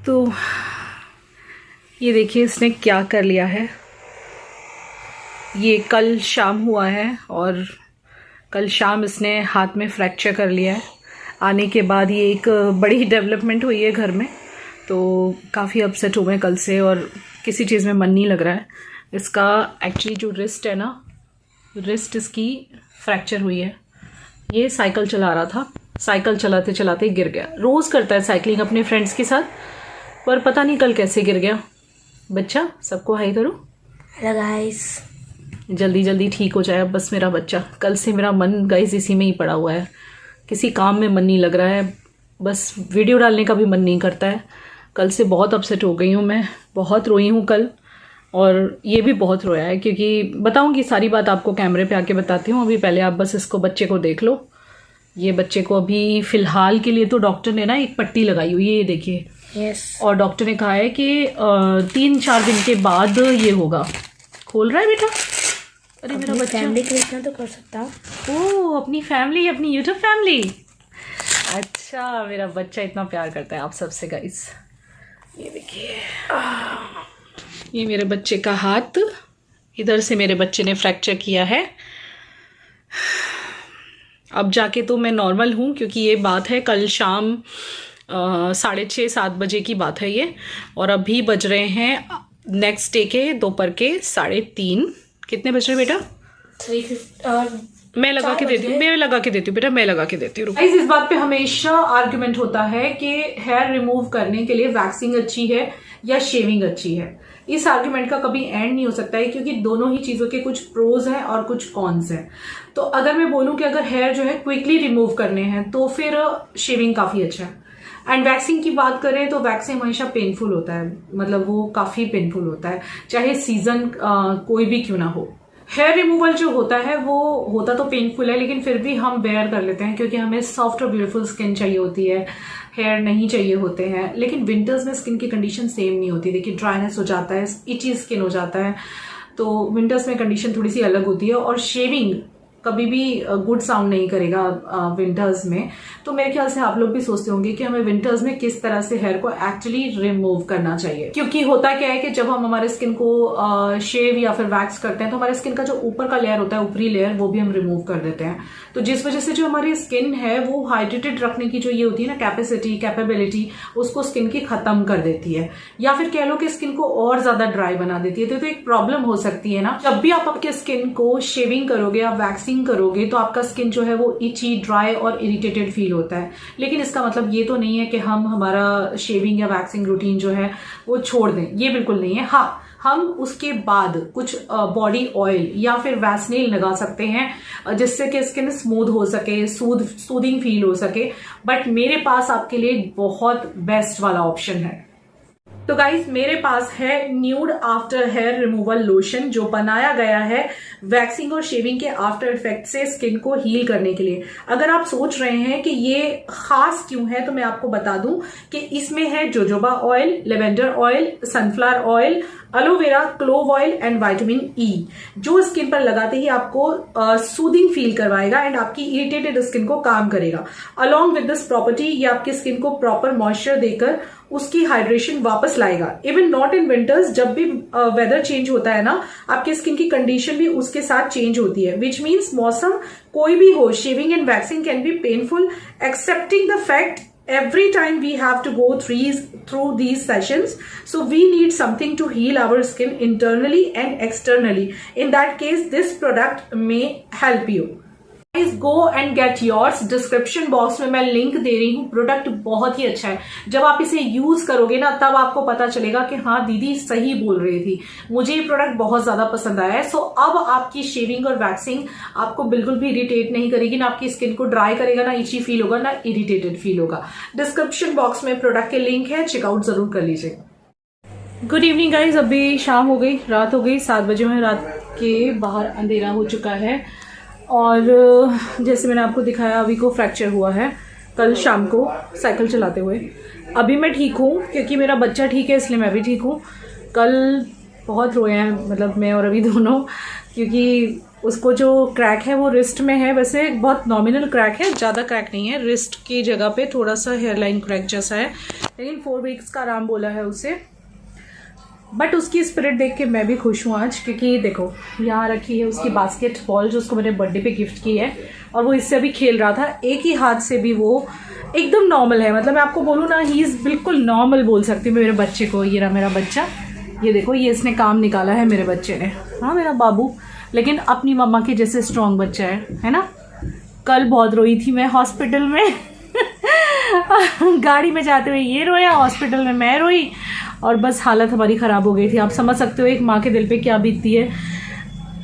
तो ये देखिए इसने क्या कर लिया है। ये कल शाम हुआ है और कल शाम इसने हाथ में फ्रैक्चर कर लिया है। आने के बाद ये एक बड़ी डेवलपमेंट हुई है घर में, तो काफ़ी अपसेट हुए कल से और किसी चीज़ में मन नहीं लग रहा है। इसका एक्चुअली जो रिस्ट है ना, रिस्ट इसकी फ्रैक्चर हुई है। ये साइकिल चला रहा था, साइकिल चलाते चलाते गिर गया। रोज़ करता है साइकिलिंग अपने फ्रेंड्स के साथ, पर पता नहीं कल कैसे गिर गया। बच्चा सबको हाई करो। Hello guys. जल्दी जल्दी ठीक हो जाए बस मेरा बच्चा। कल से मेरा मन गाइस इसी में ही पड़ा हुआ है, किसी काम में मन नहीं लग रहा है, बस वीडियो डालने का भी मन नहीं करता है। कल से बहुत अपसेट हो गई हूँ मैं, बहुत रोई हूँ कल, और ये भी बहुत रोया है क्योंकि बताऊँगी सारी बात आपको, कैमरे पे आके बताती हूँ। अभी पहले आप बस इसको बच्चे को देख लो। ये बच्चे को अभी फ़िलहाल के लिए तो डॉक्टर ने ना एक पट्टी लगाई हुई है, ये देखिए। यस। और डॉक्टर ने कहा है कि 3-4 दिन के बाद ये होगा। खोल रहा है बेटा? अरे मेरा बच्चा फैमिली को इतना तो कर सकता। ओह, अपनी फैमिली, अपनी यूट्यूब फैमिली। अच्छा, मेरा बच्चा इतना प्यार करता है आप सबसे गाइस। ये देखिए, ये मेरे बच्चे का हाथ, इधर से मेरे बच्चे ने फ्रैक्चर किया है। अब जाके तो मैं नॉर्मल हूँ क्योंकि ये बात है कल शाम 6:30-7 बजे की बात है ये, और अभी बज रहे हैं नेक्स्ट डे के दोपहर के 3:30। कितने बज रहे बेटा? 3:50। मैं लगा के देती हूँ, मैं लगा के देती हूँ बेटा, मैं लगा के देती हूँ। इस बात पे हमेशा आर्गुमेंट होता है कि हेयर रिमूव करने के लिए वैक्सिंग अच्छी है या शेविंग अच्छी है। इस आर्गुमेंट का कभी एंड नहीं हो सकता है क्योंकि दोनों ही चीजों के कुछ प्रोज हैं और कुछ कॉन्स हैं। तो अगर मैं बोलूं कि अगर हेयर जो है क्विकली रिमूव करने हैं तो फिर शेविंग काफी अच्छा है। एंड वैक्सिंग की बात करें तो वैक्सिंग हमेशा पेनफुल होता है, मतलब वो काफी पेनफुल होता है, चाहे सीजन कोई भी क्यों ना हो। हेयर रिमूवल जो होता है वो होता तो पेनफुल है, लेकिन फिर भी हम बेयर कर लेते हैं क्योंकि हमें सॉफ्ट और ब्यूटीफुल स्किन चाहिए होती है, हेयर नहीं चाहिए होते हैं। लेकिन विंटर्स में स्किन की कंडीशन सेम नहीं होती। देखिए, ड्राइनेस हो जाता है, इची स्किन हो जाता है, तो विंटर्स में कंडीशन थोड़ी सी अलग होती है। और शेविंग कभी भी गुड साउंड नहीं करेगा विंटर्स में। तो मेरे ख्याल से आप लोग भी सोचते होंगे कि हमें विंटर्स में किस तरह से हेयर को एक्चुअली रिमूव करना चाहिए। क्योंकि होता क्या है कि जब हम हमारे स्किन को शेव या फिर वैक्स करते हैं तो हमारे स्किन का जो ऊपर का लेयर होता है, ऊपरी लेयर, वो भी हम रिमूव कर देते हैं। तो जिस वजह से जो हमारी स्किन है वो हाइड्रेटेड रखने की जो ये होती है ना कैपेबिलिटी, उसको स्किन की खत्म कर देती है, या फिर कह लो कि स्किन को और ज्यादा ड्राई बना देती है। तो एक प्रॉब्लम हो सकती है ना, जब भी आप आपके स्किन को शेविंग करोगे या वैक्सिंग करोगे तो आपका स्किन जो है वो इची, ड्राई और इरिटेटेड फील होता है। लेकिन इसका मतलब ये तो नहीं है कि हम हमारा शेविंग या वैक्सिंग रूटीन जो है वो छोड़ दें, ये बिल्कुल नहीं है। हाँ, हम उसके बाद कुछ बॉडी ऑयल या फिर वैसलीन लगा सकते हैं जिससे कि स्किन स्मूथ हो सके, सूदिंग फील हो सके। बट मेरे पास आपके लिए बहुत बेस्ट वाला ऑप्शन है। तो गाइस, मेरे पास है nude after hair removal lotion, जो बनाया गया है वैक्सिंग और शेविंग के आफ्टर इफेक्ट से स्किन को हील करने के लिए। अगर आप सोच रहे हैं कि ये खास क्यों है, तो मैं आपको बता दूं कि इसमें है jojoba oil, lavender oil, sunflower oil, aloe vera, clove oil and vitamin E, जो स्किन पर लगाते ही आपको सूदिंग फील करवाएगा एंड आपकी इरिटेटेड स्किन को काम करेगा। अलॉन्ग विद दिस प्रॉपर्टी, ये आपकी स्किन को प्रॉपर मॉइस्चर देकर उसकी हाइड्रेशन वापस लाएगा। इवन नॉट इन विंटर्स, जब भी वेदर चेंज होता है ना, आपकी स्किन की कंडीशन भी उसके साथ चेंज होती है, विच मीन्स मौसम कोई भी हो, shaving and waxing can be painful, accepting the fact every time we have to go through these sessions. So we need something to heal our skin internally and externally. In that case, this product may help you. Guys, go and get yours. Description box में मैं link दे रही हूँ। Product बहुत ही अच्छा है। जब आप इसे यूज करोगे ना, तब आपको पता चलेगा कि हाँ, दीदी सही बोल रही थी, मुझे ये प्रोडक्ट बहुत ज्यादा पसंद आया है। सो अब आपकी शेविंग और वैक्सिंग आपको बिल्कुल भी इरिटेट नहीं करेगी, ना आपकी स्किन को ड्राई करेगा, ना इची फील होगा, ना इरिटेटेड फील होगा। डिस्क्रिप्शन बॉक्स में प्रोडक्ट के लिंक है, चेकआउट जरूर कर लीजिए। गुड इवनिंग गाइज, अभी शाम हो गई, रात हो गई, 7 बजे में, रात के बाहर अंधेरा हो चुका है। और जैसे मैंने आपको दिखाया, अभी को फ्रैक्चर हुआ है कल शाम को साइकिल चलाते हुए। अभी मैं ठीक हूँ क्योंकि मेरा बच्चा ठीक है, इसलिए मैं भी ठीक हूँ। कल बहुत रोए हैं, मतलब मैं और अभी दोनों, क्योंकि उसको जो क्रैक है वो रिस्ट में है। वैसे बहुत नॉमिनल क्रैक है, ज़्यादा क्रैक नहीं है, रिस्ट की जगह पे थोड़ा सा हेयरलाइन क्रैक जैसा है, लेकिन 4 वीक्स का आराम बोला है उसे। बट उसकी स्पिरिट देख के मैं भी खुश हूँ आज, क्योंकि देखो यहाँ रखी है उसकी बास्केटबॉल जो उसको मैंने बर्थडे पे गिफ्ट की है, और वो इससे अभी खेल रहा था। एक ही हाथ से भी वो एकदम नॉर्मल है, मतलब मैं आपको बोलूँ ना, ही इज़ बिल्कुल नॉर्मल बोल सकती हूँ मेरे बच्चे को। ये रहा मेरा बच्चा, ये देखो, ये इसने काम निकाला है मेरे बच्चे ने। हाँ मेरा बाबू, लेकिन अपनी मम्मा के जैसे स्ट्रॉन्ग बच्चा है ना। कल बहुत रोई थी मैं हॉस्पिटल में गाड़ी में जाते हुए ये रोया, हॉस्पिटल में मैं रोई, और बस हालत हमारी ख़राब हो गई थी। आप समझ सकते हो एक माँ के दिल पे क्या बीतती है।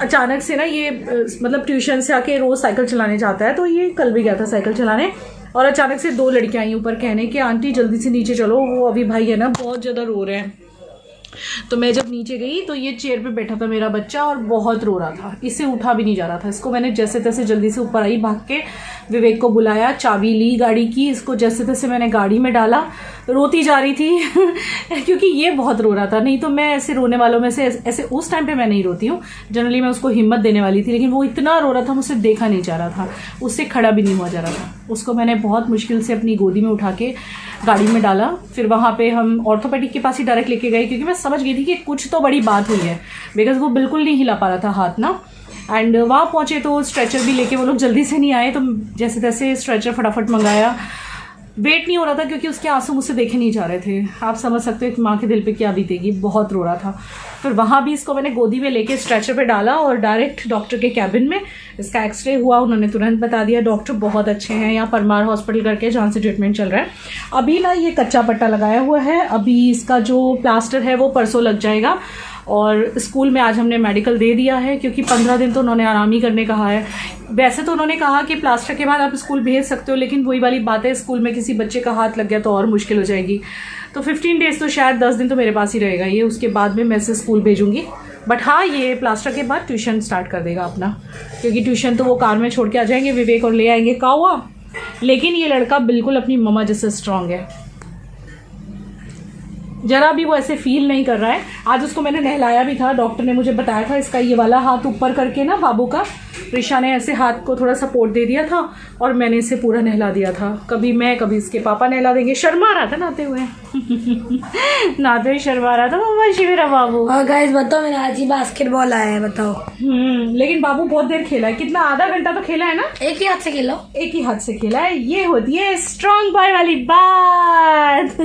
अचानक से ना ये मतलब ट्यूशन से आके रोज़ साइकिल चलाने जाता है, तो ये कल भी गया था साइकिल चलाने, और अचानक से 2 लड़कियाँ आई ऊपर कहने कि आंटी जल्दी से नीचे चलो, वो अभी भाई है ना बहुत ज़्यादा रो रहे हैं। तो मैं जब नीचे गई तो ये चेयर पे बैठा था मेरा बच्चा और बहुत रो रहा था, इससे उठा भी नहीं जा रहा था। इसको मैंने जैसे तैसे जल्दी से ऊपर आई भाग के, विवेक को बुलाया, चाबी ली गाड़ी की, इसको जैसे तैसे मैंने गाड़ी में डाला। रोती जा रही थी क्योंकि ये बहुत रो रहा था। नहीं तो मैं ऐसे रोने वालों में से ऐसे उस टाइम पे मैं नहीं रोती हूँ, जनरली मैं उसको हिम्मत देने वाली थी, लेकिन वो इतना रो रहा था मुझसे देखा नहीं जा रहा था, उससे खड़ा भी नहीं हुआ जा रहा था। उसको मैंने बहुत मुश्किल से अपनी गोदी में उठा के गाड़ी में डाला। फिर वहाँ पे हम ऑर्थोपेडिक के पास ही डायरेक्ट लेके गए, क्योंकि मैं समझ गई थी कि कुछ तो बड़ी बात हुई है, बिकॉज वो बिल्कुल नहीं हिला पा रहा था हाथ ना। एंड वहाँ पहुँचे तो स्ट्रेचर भी लेके वो लोग जल्दी से नहीं आए, तो जैसे तैसे स्ट्रेचर फटाफट मंगाया। वेट नहीं हो रहा था क्योंकि उसके आंसू मुझसे देखे नहीं जा रहे थे। आप समझ सकते हो कि माँ के दिल पे क्या बीतेगी, बहुत रो रहा था। फिर वहाँ भी इसको मैंने गोदी में लेके स्ट्रेचर पे डाला और डायरेक्ट डॉक्टर के कैबिन में इसका एक्सरे हुआ। उन्होंने तुरंत बता दिया, डॉक्टर बहुत अच्छे हैं यहाँ परमार हॉस्पिटल करके, जहाँ से ट्रीटमेंट चल रहा है। अभी ना ये कच्चा पट्टा लगाया हुआ है, अभी इसका जो प्लास्टर है वो परसों लग जाएगा। और स्कूल में आज हमने मेडिकल दे दिया है, क्योंकि 15 दिन तो उन्होंने आराम ही करने कहा है। वैसे तो उन्होंने कहा कि प्लास्टर के बाद आप स्कूल भेज सकते हो, लेकिन वही वाली बात है, स्कूल में किसी बच्चे का हाथ लग गया तो और मुश्किल हो जाएगी। तो 15 डेज तो शायद 10 दिन तो मेरे पास ही रहेगा ये, उसके बाद में मैं इसे स्कूल भेजूंगी। बट हाँ, ये प्लास्टर के बाद ट्यूशन स्टार्ट कर देगा अपना, क्योंकि ट्यूशन तो वो कार में छोड़ के आ जाएंगे, विवेक और ले आएंगे कावा। लेकिन ये लड़का बिल्कुल अपनी मम्मा जैसे स्ट्रांग है, जरा भी वो ऐसे फील नहीं कर रहा है। आज उसको मैंने नहलाया भी था, डॉक्टर ने मुझे बताया था इसका ये वाला हाथ ऊपर करके ना, बाबू का प्रिशा ने ऐसे हाथ को थोड़ा सपोर्ट दे दिया था और मैंने इसे पूरा नहला दिया था। कभी मैं कभी इसके पापा नहला देंगे। शर्मा रहा था नहाते हुए नहाते हुए शर्मा रहा था मम्मा जी मेरा बाबू। और गाइस बताओ, मेरा आज ही बास्केटबॉल आया है, बताओ। लेकिन बाबू बहुत देर खेला है, कितना आधा घंटा तो खेला है ना। एक ही हाथ से खेलो, एक ही हाथ से खेला है, ये होती है स्ट्रॉन्ग बॉय वाली बात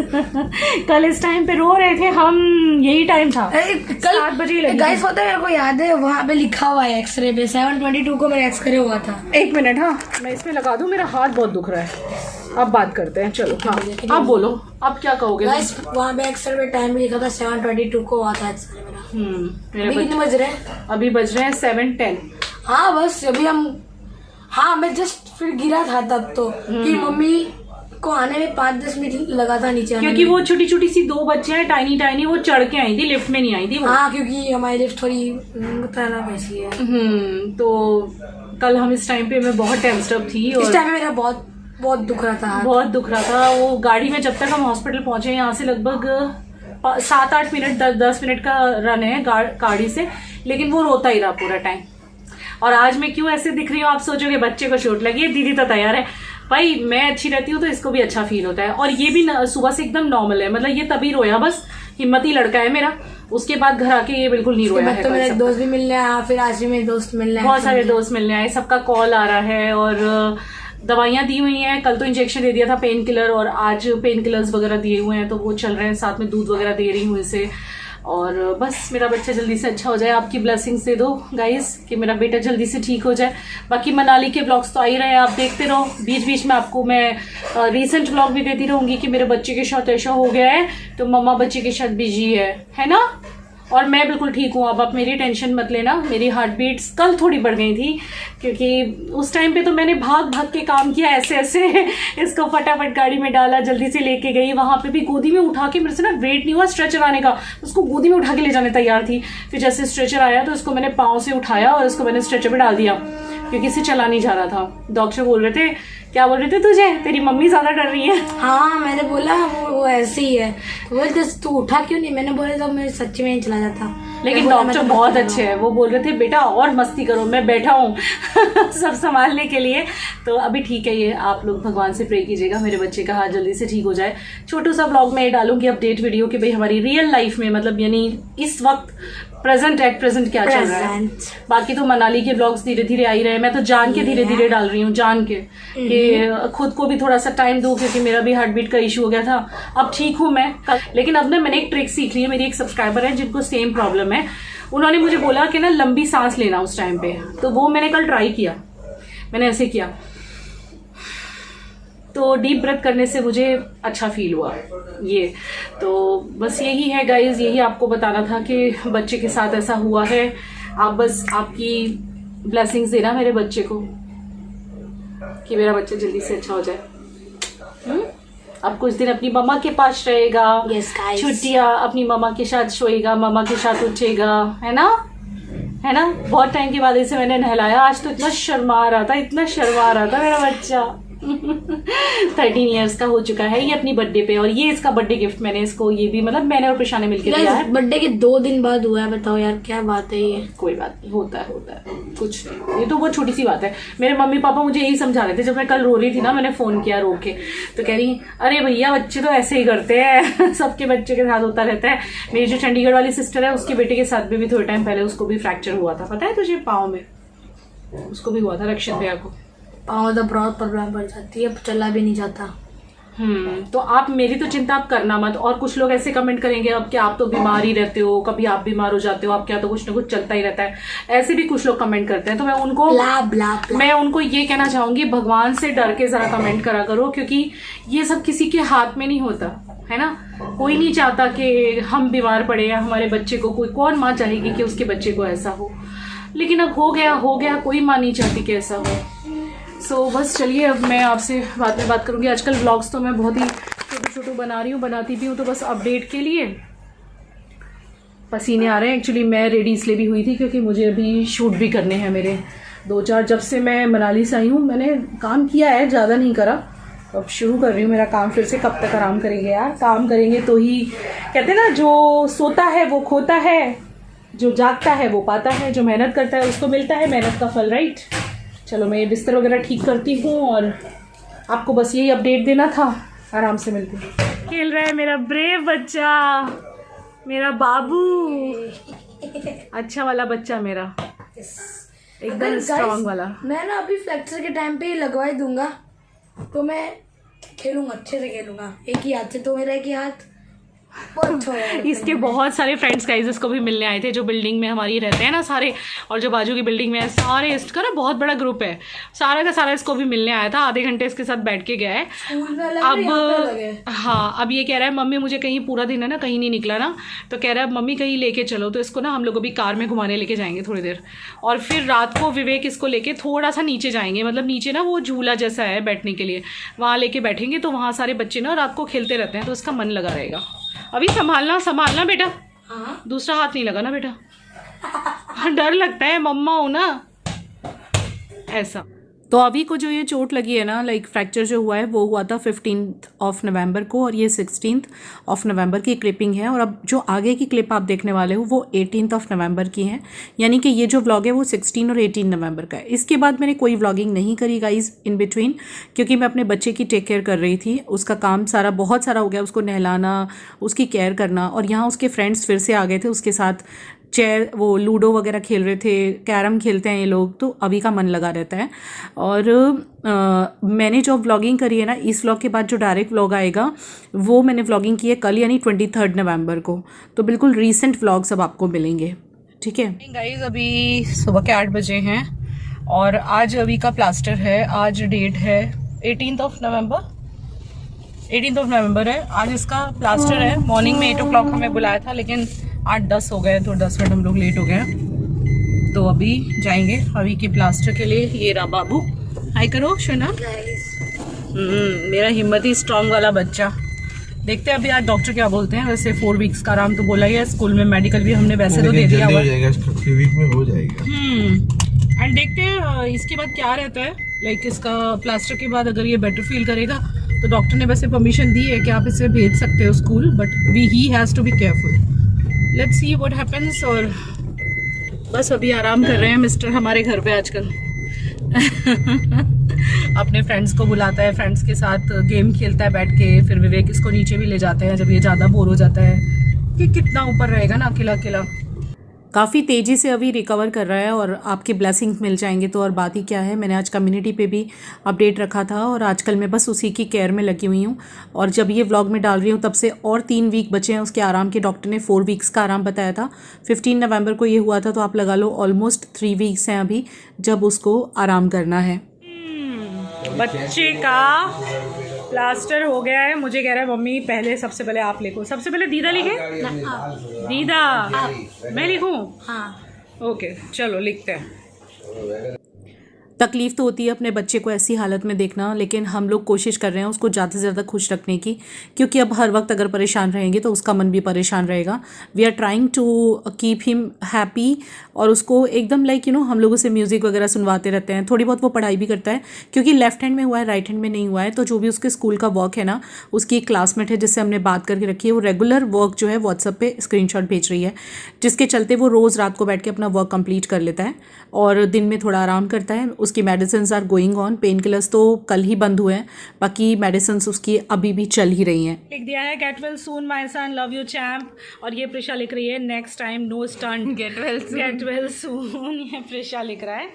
कल इस टाइम पे रो रहे थे हम, यही टाइम था, कल 7 बजे लगी। गाइस पता है, मेरे को याद है वहाँ पे लिखा हुआ है एक्सरे पे 7/22 को मेरा एक्सरे हुआ था। 1 मिनट, हाँ मैं इसमें लगा दूं, मेरा हाथ बहुत दुख रहा है। अब बात करते हैं, चलो हाँ आप बोलो, अब क्या कहोगे। गाइस वहाँ पे एक्सरे पे टाइम भी लिखा था 7/22 को हुआ था एक्सरे मेरा। अभी कितने बज रहे हैं? अभी बज रहे हैं 7:10। हाँ बस अभी हाँ मैं जस्ट फिर गिरा था तब तो, कि मम्मी को आने में 5-10 मिनट लगा था नीचे आने क्योंकि में। वो छोटी छोटी सी 2 बच्चे हैं, टाइनी टाइनी, वो चढ़ के आई थी, लिफ्ट में नहीं आई थी वो। हाँ क्योंकि हमारी लिफ्ट थोड़ी बताना कैसी है। तो कल हम इस टाइम पे मैं बहुत टेंस्ड अप थी, और इस टाइम में मेरा बहुत दुख रहा था, बहुत दुख रहा था। वो गाड़ी में जब तक हम हॉस्पिटल पहुंचे, यहाँ से लगभग 7-8 मिनट 10 मिनट का रन है गाड़ी से, लेकिन वो रोता ही रहा पूरा टाइम। और आज मैं क्यों ऐसे दिख रही हूँ, आप सोचोगे बच्चे को चोट लगी है, दीदी तो तैयार है। भाई मैं अच्छी रहती हूँ तो इसको भी अच्छा फील होता है, और ये भी सुबह से एकदम नॉर्मल है, मतलब ये तभी रोया, बस हिम्मती लड़का है मेरा। उसके बाद घर आके ये बिल्कुल नहीं रोया है। तो मेरे दोस्त भी मिलने आया, फिर आज भी मेरे दोस्त मिलने आए, बहुत सारे दोस्त मिलने आए, सबका कॉल आ रहा है, और दवाइयां दी हुई हैं। कल तो इंजेक्शन दे दिया था पेन किलर, और आज पेन किलर्स वगैरह दिए हुए हैं, तो वो चल रहे हैं, साथ में दूध वगैरह दे रही हूँ इसे। और बस मेरा बच्चा जल्दी से अच्छा हो जाए, आपकी ब्लेसिंग्स दे दो गाइस कि मेरा बेटा जल्दी से ठीक हो जाए। बाकी मनाली के ब्लॉग्स तो आ ही रहे हैं, आप देखते रहो, बीच बीच में आपको मैं रीसेंट ब्लॉग भी देती रहूंगी कि मेरे बच्चे के साथ ऐसा हो गया है, तो मम्मा बच्चे के साथ बिजी है ना। और मैं बिल्कुल ठीक हूँ, अब आप मेरी टेंशन मत लेना। मेरी हार्ट बीट्स कल थोड़ी बढ़ गई थी, क्योंकि उस टाइम पे तो मैंने भाग भाग के काम किया, ऐसे ऐसे इसको फटाफट गाड़ी में डाला, जल्दी से लेके गई। वहां पे भी गोदी में उठा के, मेरे से ना वेट नहीं हुआ स्ट्रेचर आने का, उसको गोदी में उठा के ले जाने तैयार थी। फिर जैसे स्ट्रेचर आया तो इसको मैंने पाँव से उठाया और इसको मैंने स्ट्रेचर पे डाल दिया। क्योंकि इसे चला नहीं जा रहा था। डॉक्टर बोल रहे थे, क्या बोल रहे थे तुझे, तेरी मम्मी ज्यादा डर रही है। हाँ मैंने बोला वो ऐसे ही है, बोलते तू उठा क्यों नहीं, मैंने बोला था मैं सच्ची में नहीं चला जाता। लेकिन डॉक्टर बहुत अच्छे हैं, वो बोल रहे थे बेटा और मस्ती करो, मैं बैठा हूँ सब संभालने के लिए। तो अभी ठीक है, ये आप लोग भगवान से प्रे कीजिएगा मेरे बच्चे का हाथ जल्दी से ठीक हो जाए। छोटू सा ब्लॉग में डालूंगी अपडेट वीडियो कि भाई हमारी रियल लाइफ में मतलब यानी इस वक्त प्रेजेंट क्या चल रहा है। बाकी तो मनाली के ब्लॉग्स धीरे धीरे आ ही रहे हैं, मैं तो जान के धीरे धीरे डाल रही हूँ, जान के कि खुद को भी थोड़ा सा टाइम दूं, क्योंकि मेरा भी हार्ट बीट का इशू हो गया था। अब ठीक हूँ मैं, लेकिन अब ना मैंने एक ट्रिक सीख ली है। मेरी एक सब्सक्राइबर है जिनको सेम प्रॉब्लम है, उन्होंने मुझे बोला कि ना लंबी सांस लेना उस टाइम पे, तो वो मैंने कल ट्राई किया। मैंने ऐसे किया तो डीप ब्रेथ करने से मुझे अच्छा फील हुआ। ये तो बस यही है गाइज, यही आपको बताना था कि बच्चे के साथ ऐसा हुआ है। आप बस आपकी ब्लेसिंग्स देना मेरे बच्चे को कि मेरा बच्चा जल्दी से अच्छा हो जाए। अब कुछ दिन अपनी मम्मा के पास रहेगा, छुट्टियां अपनी मम्मा के साथ सोएगा, मम्मा के साथ उठेगा, है ना, है ना। बहुत टाइम के बाद इसे मैंने नहलाया, आज तो इतना शर्मा रहा था मेरा बच्चा। 13 इयर्स का हो चुका है ये अपनी बर्थडे पे, और ये इसका बर्थडे गिफ्ट मैंने इसको, ये भी मतलब मैंने और प्रशांत ने मिलकर दिया है। बर्थडे के 2 दिन बाद हुआ है, बताओ यार क्या बात है ये। कोई बात नहीं, होता है कुछ नहीं, ये तो बहुत छोटी सी बात है। मेरे मम्मी पापा मुझे यही समझा रहे थे जब मैं कल रो रही थी ना, मैंने फोन किया रो के, तो कह रही अरे भैया बच्चे तो ऐसे ही करते हैं सबके बच्चे के साथ होता रहता है। मेरी जो चंडीगढ़ वाली सिस्टर है उसके बेटे के साथ भी थोड़े टाइम पहले उसको भी फ्रैक्चर हुआ था, पता है तुझे, पाँव में उसको भी हुआ था, रक्षित भैया को। पाँव तो बहुत प्रॉब्लम बढ़ जाती है, चला भी नहीं जाता। तो आप मेरी तो चिंता आप करना मत। और कुछ लोग ऐसे कमेंट करेंगे अब कि आप तो बीमार ही रहते हो, कभी आप बीमार हो जाते हो, आप क्या तो कुछ ना कुछ चलता ही रहता है, ऐसे भी कुछ लोग कमेंट करते हैं। तो मैं उनको मैं उनको ये कहना चाहूंगी, भगवान से डर के जरा कमेंट करा करो, क्योंकि ये सब किसी के हाथ में नहीं होता है ना। कोई नहीं चाहता कि हम बीमार पड़े या हमारे बच्चे को, कौन माँ चाहेगी कि उसके बच्चे को ऐसा हो, लेकिन अब हो गया, कोई माँ नहीं चाहती कि ऐसा हो। सो बस चलिए, अब मैं आपसे बाद में बात करूंगी। आजकल व्लॉग्स तो मैं बहुत ही छोटे बना रही हूँ, बनाती भी हूँ, तो बस अपडेट के लिए पसीने आ रहे हैं। एक्चुअली मैं रेडी इसलिए भी हुई थी क्योंकि मुझे अभी शूट भी करने हैं मेरे 2-4। जब से मैं मनाली से आई हूँ मैंने काम किया है, ज़्यादा नहीं करा, अब शुरू कर रही हूँ मेरा काम फिर से। कब तक आराम करेंगे यार, काम करेंगे तो ही, कहते ना जो सोता है वो खोता है, जो जागता है वो पाता है, जो मेहनत करता है उसको मिलता है मेहनत का फल, राइट। चलो मैं ये बिस्तर वगैरह ठीक करती हूँ और आपको बस यही अपडेट देना था। आराम से मिलती हूँ। खेल रहा है मेरा ब्रेव बच्चा, मेरा बाबू, अच्छा वाला बच्चा मेरा, एकदम स्ट्रॉन्ग वाला। मैं ना अभी फ्रैक्चर के टाइम पे लगवा ही दूंगा, तो मैं खेलूंगा, अच्छे से खेलूंगा। एक ही हाथ से, तो मेरा एक ही हाथ इसके बहुत सारे फ्रेंड्स गाइस इसको भी मिलने आए थे, जो बिल्डिंग में हमारी रहते हैं ना सारे, और जो बाजू की बिल्डिंग में है सारे, इसका ना बहुत बड़ा ग्रुप है, सारा का सारा इसको भी मिलने आया था। आधे घंटे इसके साथ बैठ के गया है। अब हाँ, अब ये कह रहा है मम्मी मुझे कहीं, पूरा दिन है ना कहीं नहीं निकला ना, तो कह रहा है मम्मी कहीं लेके चलो। तो इसको ना हम लोग अभी कार में घुमाने लेके जाएंगे थोड़ी देर, और फिर रात को विवेक इसको लेके थोड़ा सा नीचे जाएंगे, मतलब नीचे ना वो झूला जैसा है बैठने के लिए, वहाँ लेके बैठेंगे। तो वहाँ सारे बच्चे ना रात को खेलते रहते हैं, तो इसका मन लगा रहेगा। अभी संभालना बेटा, दूसरा हाथ नहीं लगा ना बेटा, डर लगता है, मम्मा हो ना ऐसा। तो अभी को जो ये चोट लगी है ना, लाइक फ्रैक्चर जो हुआ है वो हुआ था 15 नवंबर को, और ये 16 नवंबर की क्लिपिंग है। और अब जो आगे की क्लिप आप देखने वाले हो वो 18 नवंबर की है, यानी कि ये जो व्लॉग है वो 16 और 18 नवंबर का है। इसके बाद मैंने कोई व्लॉगिंग नहीं करी गाइज इन बिटवीन, क्योंकि मैं अपने बच्चे की टेक केयर कर रही थी। उसका काम सारा बहुत सारा हो गया, उसको नहलाना, उसकी केयर करना, और यहाँ उसके फ्रेंड्स फिर से आ गए थे उसके साथ, चेयर वो लूडो वगैरह खेल रहे थे, कैरम खेलते हैं ये लोग, तो अभी का मन लगा रहता है। और मैंने जो व्लॉगिंग करी है ना, इस व्लॉग के बाद जो डायरेक्ट व्लॉग आएगा वो मैंने व्लॉगिंग की है कल, यानी 23 नवंबर को। तो बिल्कुल रीसेंट व्लॉग सब आपको मिलेंगे, ठीक है गाइज। अभी सुबह के 8 बजे हैं और आज अभी का प्लास्टर है, आज डेट है 18 नवंबर है आज इसका प्लास्टर है। मॉर्निंग में 8 o'clock हमें बुलाया था, लेकिन 8-10 हो गए, तो 10 मिनट हम लोग लेट हो गए। तो अभी जाएंगे अभी के प्लास्टर के लिए। ये रहा बाबू, हाय करो शोना। मेरा हिम्मती स्ट्रांग वाला बच्चा। देखते हैं अभी आज डॉक्टर क्या बोलते हैं। वैसे 4 वीक्स का आराम तो बोला ही है, स्कूल में मेडिकल भी हमने वैसे तो दे दिया हुआ है, 3 वीक में हो जाएगा। एंड देखते हैं इसके बाद क्या रहता है। लाइक इसका प्लास्टर के बाद अगर ये बेटर फील करेगा तो डॉक्टर ने वैसे परमिशन दी है कि आप इसे भेज सकते हो school, but he has to be careful. Let's see what happens. और बस अभी आराम कर रहे हैं मिस्टर हमारे घर पे आजकल। अपने फ्रेंड्स को बुलाता है, फ्रेंड्स के साथ गेम खेलता है बैठ के, फिर विवेक इसको नीचे भी ले जाते हैं जब ये ज़्यादा बोर हो जाता है कि कितना ऊपर रहेगा ना अकेला अकेला। काफ़ी तेज़ी से अभी रिकवर कर रहा है और आपके ब्लेसिंग्स मिल जाएंगे तो और बात ही क्या है। मैंने आज कम्युनिटी पे भी अपडेट रखा था और आजकल मैं बस उसी की केयर में लगी हुई हूँ। और जब ये व्लॉग में डाल रही हूँ तब से और 3 वीक बचे हैं उसके आराम के। डॉक्टर ने 4 वीक्स का आराम बताया था। 15 नवंबर को ये हुआ था, तो आप लगा लो ऑलमोस्ट 3 वीक्स हैं अभी जब उसको आराम करना है। बच्चे का प्लास्टर हो गया है। मुझे कह रहा है मम्मी पहले सबसे पहले आप लिखो। सबसे पहले दीदा लिखे। दीदा मैं लिखूं? हाँ ओके चलो लिखते हैं। तकलीफ़ तो होती है अपने बच्चे को ऐसी हालत में देखना, लेकिन हम लोग कोशिश कर रहे हैं उसको ज़्यादा से ज़्यादा खुश रखने की, क्योंकि अब हर वक्त अगर परेशान रहेंगे तो उसका मन भी परेशान रहेगा। We are trying to keep him happy और उसको एकदम लाइक हम लोग उसे म्यूज़िक वगैरह सुनवाते रहते हैं। थोड़ी बहुत वो पढ़ाई भी करता है क्योंकि लेफ्ट हैंड में हुआ है, राइट हैंड में नहीं हुआ है। तो जो भी उसके स्कूल का वर्क है ना, उसकी एक क्लासमेट है जिससे हमने बात करके रखी है, वो रेगुलर वर्क जो है व्हाट्सएप पे स्क्रीनशॉट भेज रही है, जिसके चलते वो रोज़ रात को बैठ के अपना वर्क कंप्लीट कर लेता है और दिन में थोड़ा आराम करता है। उसकी medicine are going on. Painkillers तो कल ही बंद हुए हैं, बाकी मेडिसिन उसकी अभी भी चल ही रही हैं। लिख दिया है get well soon my son, love you champ. और ये प्रिशा लिख रही है next time no stunt, get well soon. ये प्रिशा लिख रहा है।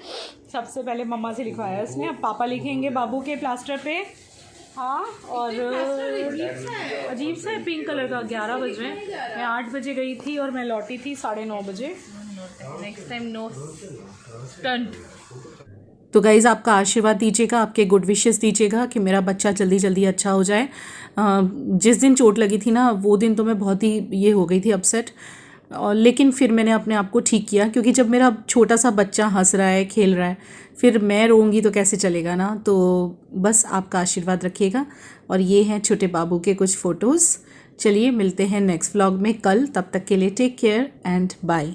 सबसे पहले मम्मा से लिखवाया है उसने, अब पापा लिखेंगे बाबू के प्लास्टर पे। हाँ, और अजीब सा है पिंक कलर का। 11 बज रहे हैं। मैं 8 बजे गई थी और मैं लौटी थी 9:30 बजे। Next time no stunt. तो गाइज़ आपका आशीर्वाद दीजिएगा, आपके गुड विशेस दीजिएगा कि मेरा बच्चा जल्दी जल्दी अच्छा हो जाए। जिस दिन चोट लगी थी ना, वो दिन तो मैं बहुत ही ये हो गई थी अपसेट, और लेकिन फिर मैंने अपने आप को ठीक किया, क्योंकि जब मेरा छोटा सा बच्चा हंस रहा है, खेल रहा है, फिर मैं रोऊंगी तो कैसे चलेगा ना। तो बस आपका आशीर्वाद रखिएगा। और ये हैं छोटे बाबू के कुछ फ़ोटोज़। चलिए मिलते हैं नेक्स्ट व्लॉग में कल। तब तक के लिए टेक केयर एंड बाय।